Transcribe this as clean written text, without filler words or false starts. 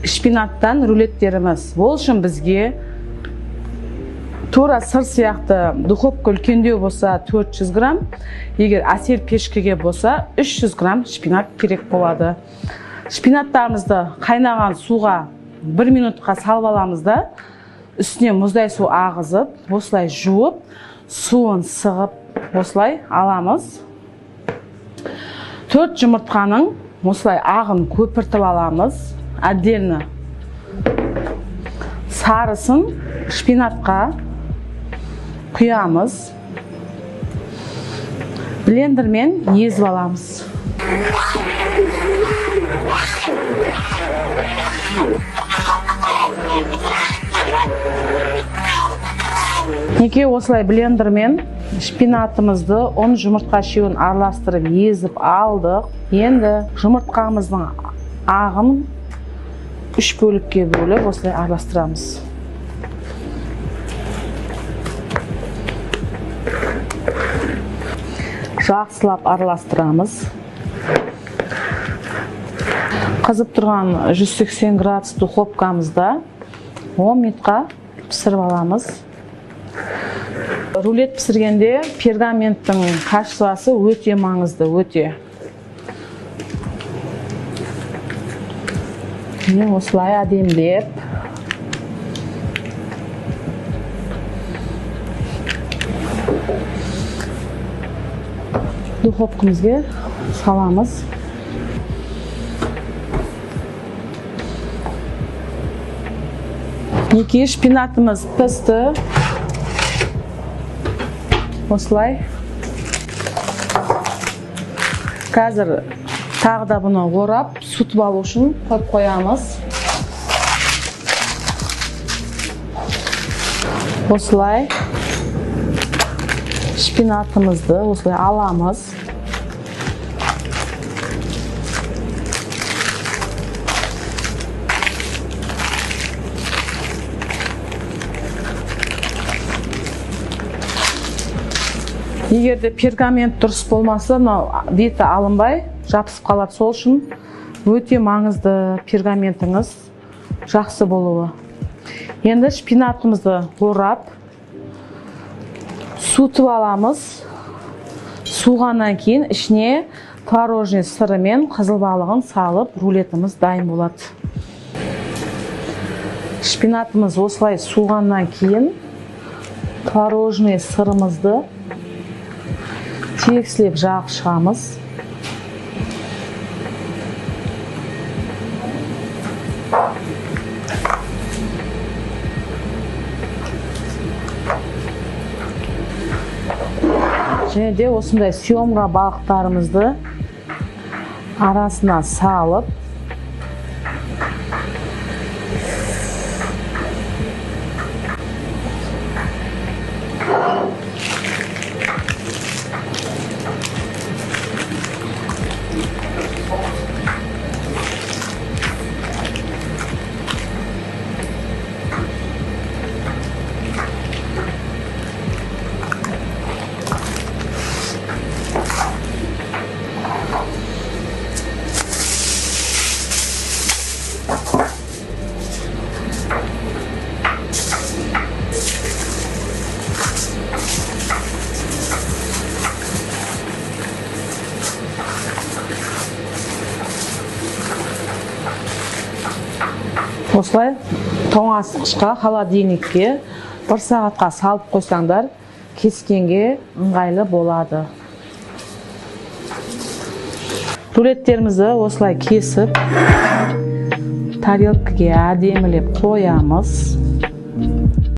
шпинаттан рулеттеріміз. Ол үшін бізге тура сыр сияқты духовка үлкендеу болса 400 грамм, егер әсер пешкеге болса 300 грамм шпинат керек болады. Шпинаттарымызды қайнаған суға 1 минутқа салып аламыз да, үстіне мұздай су ағызып, осылай жуып, суын сығып, осылай аламыз. 4 жұмыртқаның осылай ағын көпіртіп аламыз. Отдельно сарысын шпинатқа құямыз. Блендермен езіп аламыз. Неке осылай блендермен шпинатымызды 10 жұмыртқа шеуін араластырып езіп алдық. Енді жұмыртқамыздың ағын 3 бөлікке бөліп осылай араластырамыз. Жақсылап араластырамыз. Қызып тұрған 180 градус духовкамызда 10 минутқа пісіріп аламыз. Рулет пісіргенде пергаменттің качествосы өте маңызды, өте. Мен осылай әдемілеп духовкамызға саламыз. Неке шпинатымыз пісті. Осылай. Қазір тағы да бұны орап, сүтіп алу үшін қойып қоямыз. Осылай шпинатымызды осылай аламыз. Егерде пергамент дұрыс болмаса, беті алынбай, жабысып қалады. Сол үшін өте маңызды пергаментіңіз жақсы болуы. Енді шпинатымызды орап, суытып аламыз. Суғаннан кейін ішіне творожный сыры мен қызыл балығын салып, рулетіміз дайын болады. Шпинатымыз осылай суғаннан кейін творожный сырымызды текслеп жағып шығамыз. Және де осындай съемға балықтарымызды арасына салып, осылай тоңазытқышқа, холодильникке 1 сағатқа салып қойсаңдар, кескенге ыңғайлы болады. Рулеттерімізді осылай кесіп, тарелкаға әдемілеп қоямыз.